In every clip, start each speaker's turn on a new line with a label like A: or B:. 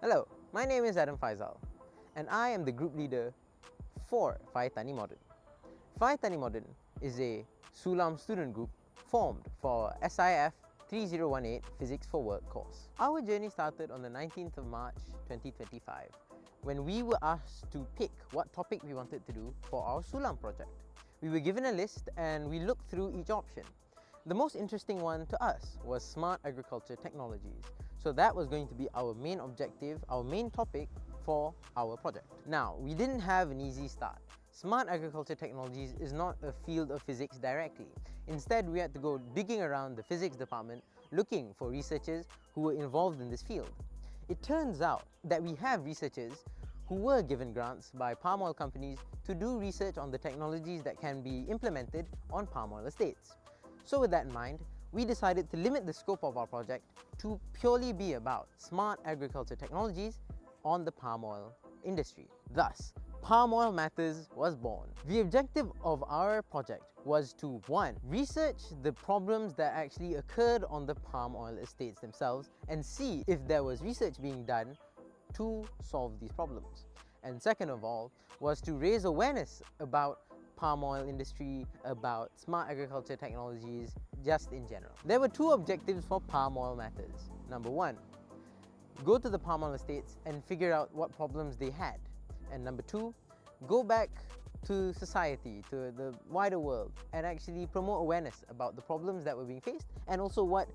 A: Hello, my name is Adam Faisal and I am the group leader for Phytani Moden. Phytani Moden is a Sulam student group formed for SIF 3018 Physics for Work course. Our journey started on the 19th of March 2025 when we were asked to pick what topic we wanted to do for our Sulam project. We were given a list and we looked through each option. The most interesting one to us was smart agriculture technologies. So that was going to be our main objective, our main topic for our project. Now, we didn't have an easy start. Smart agriculture technologies is not a field of physics directly. Instead, we had to go digging around the physics department looking for researchers who were involved in this field. It turns out that we have researchers who were given grants by palm oil companies to do research on the technologies that can be implemented on palm oil estates. So with that in mind, we decided to limit the scope of our project to purely be about smart agriculture technologies on the palm oil industry. Thus, Palm Oil Matters was born. The objective of our project was to 1. Research the problems that actually occurred on the palm oil estates themselves and see if there was research being done to solve these problems. And second of all, was to raise awareness about palm oil industry, about smart agriculture technologies, just in general. There were 2 objectives for Palm Oil Matters. Number 1, go to the palm oil estates and figure out what problems they had. And number 2, go back to society, to the wider world, and actually promote awareness about the problems that were being faced and also what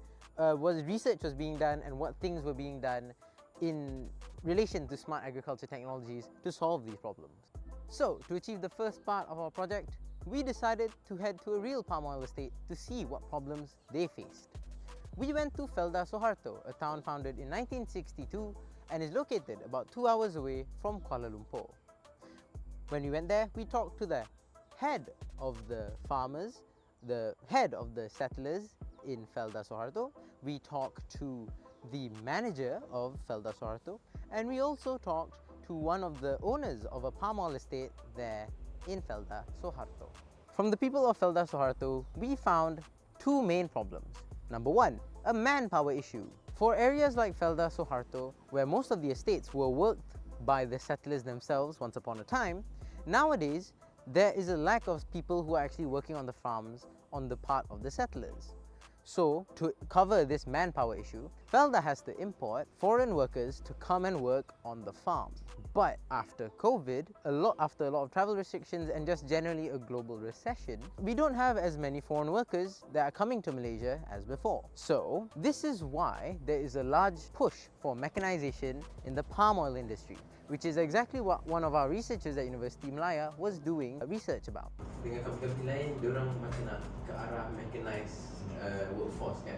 A: research was being done and what things were being done in relation to smart agriculture technologies to solve these problems. So, to achieve the first part of our project, we decided to head to a real palm oil estate to see what problems they faced. We went to Felda Soeharto, a town founded in 1962 and is located about 2 hours away from Kuala Lumpur. When we went there, we talked to the head of the farmers, the head of the settlers in Felda Soeharto. We talked to the manager of Felda Soeharto, and we also talked to one of the owners of a palm oil estate there in Felda Soeharto. From the people of Felda Soeharto, we found 2 main problems. Number 1, a manpower issue. For areas like Felda Soeharto, where most of the estates were worked by the settlers themselves once upon a time, nowadays there is a lack of people who are actually working on the farms on the part of the settlers. So, to cover this manpower issue, Felda has to import foreign workers to come and work on the farm. But after COVID, after a lot of travel restrictions and just generally a global recession, we don't have as many foreign workers that are coming to Malaysia as before. So, this is why there is a large push for mechanization in the palm oil industry, which is exactly what one of our researchers at University Malaya was doing research about. Dengan company lain, diorang macam nak ke arah mechanized workforce kan.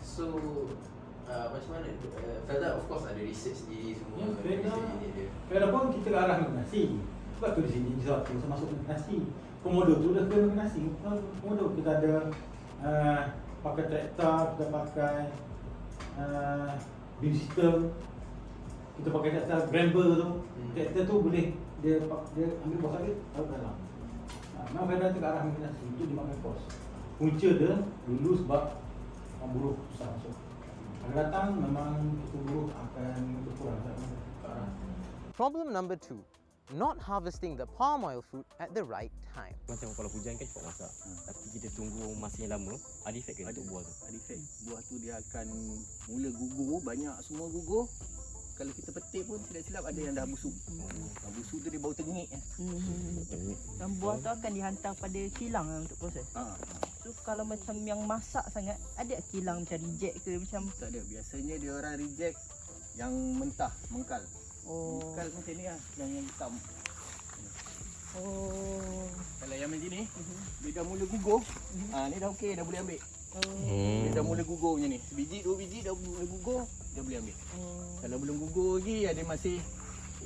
A: So macam mana Felda of course ada research sendiri semua.
B: Felda pun kita ke arah mechanizing. Sebab tu di sini kita masuk mechanizing. Komodo tu dah ke mechanizing. Komodo kita ada pakai traktor, kita pakai beam system. Kita pakai traktor Brember tu. Traktor tu boleh dia ambil bawah sakit taruh dalam. Memang Felda tu ke arah mechanizing tu dimakan kos. Punca dia dulu sebab buruh susah masuk. Akan datang memang kita buruh akan berkurang ke arah.
A: Problem number 2, not harvesting the palm oil fruit at the right time.
C: Macam kalau hujan kan cepat masak. Tapi kita tunggu masa yang lama, ada efek ke untuk buah tu?
D: Ada efek. Buah tu dia akan mula gugur, banyak semua gugur. Kalau kita petik pun silap-silap ada yang dah busuk. Busuk tu dia bau tengik.
E: Dan buah tu akan dihantar pada kilang untuk proses. So kalau macam yang masak sangat, ada kilang macam reject ke macam?
D: Tak ada. Biasanya dia orang reject yang mentah, mengkal. Mengkal macam ni lah, yang hitam. Kalau yang macam ni, dia dah mula gugur. Ni dah okey, dah boleh ambil. Dia dah mula gugur macam ni. Sebiji, 2 biji dah mula gugur, dia boleh ambil. Kalau belum gugur lagi, dia masih,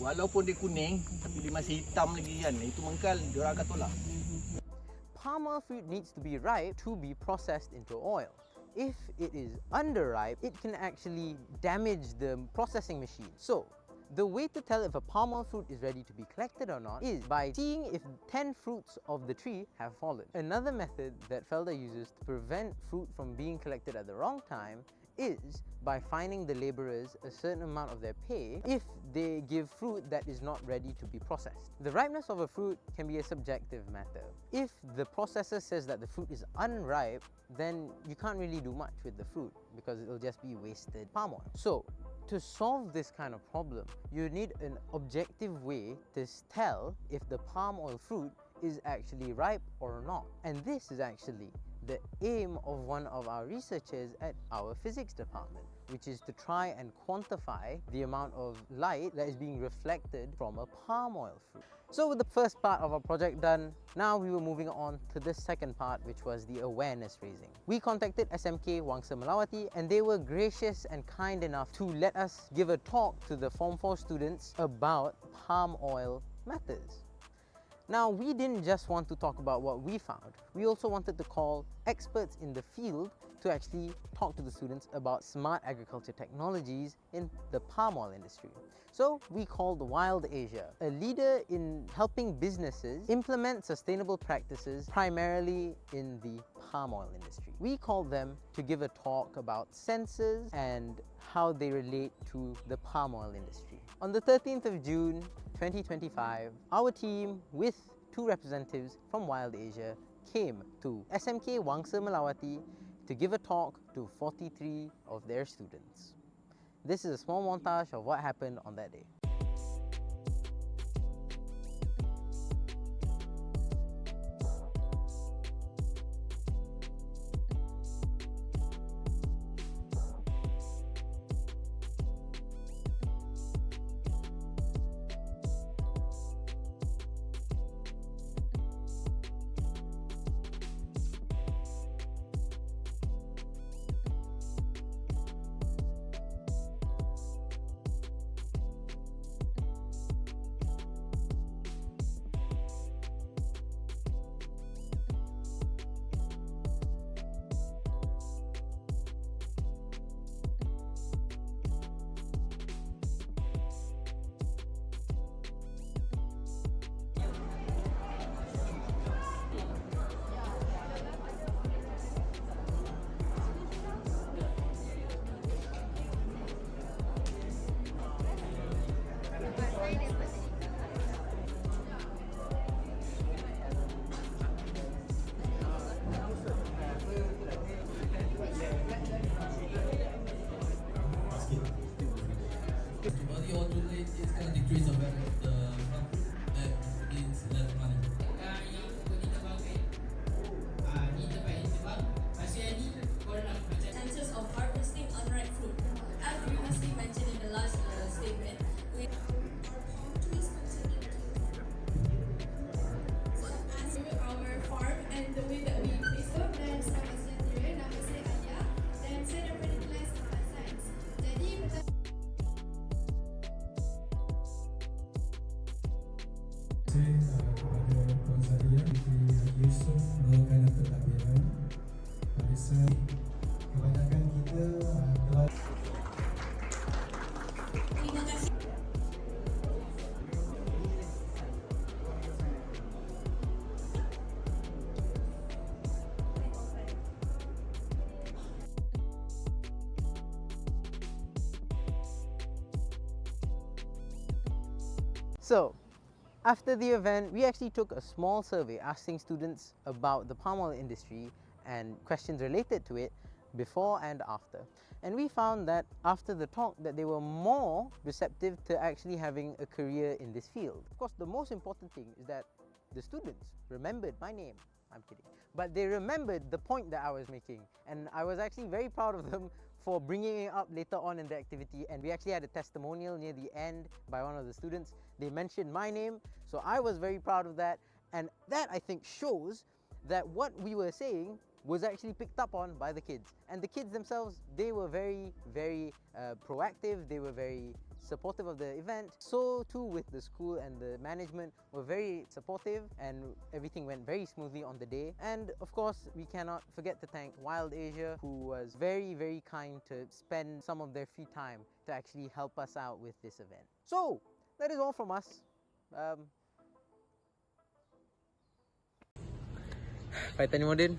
D: walaupun dia kuning, tapi dia masih hitam lagi kan. Itu mengkal, dia orang akan tolak.
A: Palm oil fruit needs to be ripe to be processed into oil. If it is underripe, it can actually damage the processing machine. So, the way to tell if a palm oil fruit is ready to be collected or not is by seeing if 10 fruits of the tree have fallen. Another method that Felda uses to prevent fruit from being collected at the wrong time is by fining the labourers a certain amount of their pay if they give fruit that is not ready to be processed. The ripeness of a fruit can be a subjective matter. If the processor says that the fruit is unripe, then you can't really do much with the fruit because it'll just be wasted palm oil. So, to solve this kind of problem, you need an objective way to tell if the palm oil fruit is actually ripe or not. And this is actually the aim of one of our researchers at our physics department, which is to try and quantify the amount of light that is being reflected from a palm oil fruit. So with the first part of our project done, now we were moving on to the second part, which was the awareness raising. We contacted SMK Wangsa Melawati and they were gracious and kind enough to let us give a talk to the Form 4 students about palm oil matters. Now, we didn't just want to talk about what we found. We also wanted to call experts in the field to actually talk to the students about smart agriculture technologies in the palm oil industry. So we called Wild Asia, a leader in helping businesses implement sustainable practices primarily in the palm oil industry. We called them to give a talk about sensors and how they relate to the palm oil industry. On the 13th of June 2025, our team with 2 representatives from Wild Asia came to SMK Wangsa Melawati to give a talk to 43 of their students. This is a small montage of what happened on that day.
F: Body odor rate is going to decrease the value of the crop. That means less money.
G: Chances of harvesting unripe fruit. As previously mentioned in the last statement, we our farm and the way that we place them. Dan sama saya, nama saya Aya dan saya daripada kelas Sains. Jadi
H: kepada Puan Zaria, Putri Haji Yusof melakukan pentadbiran. Pada saya, kebanyakan kita telah
G: terima kasih.
A: So, after the event, we actually took a small survey asking students about the palm oil industry and questions related to it before and after. And we found that after the talk that they were more receptive to actually having a career in this field. Of course, the most important thing is that the students remembered my name. I'm kidding. But they remembered the point that I was making. And I was actually very proud of them for bringing it up later on in the activity. And we actually had a testimonial near the end by one of the students. They mentioned my name, so I was very proud of that. And that, I think, shows that what we were saying was actually picked up on by the kids. And the kids themselves, they were very, very proactive. They were very supportive of the event. So too with the school, and the management were very supportive, and everything went very smoothly on the day. And of course, we cannot forget to thank Wild Asia, who was very, very kind to spend some of their free time to actually help us out with this event. So that is all from us. Phytani Moden.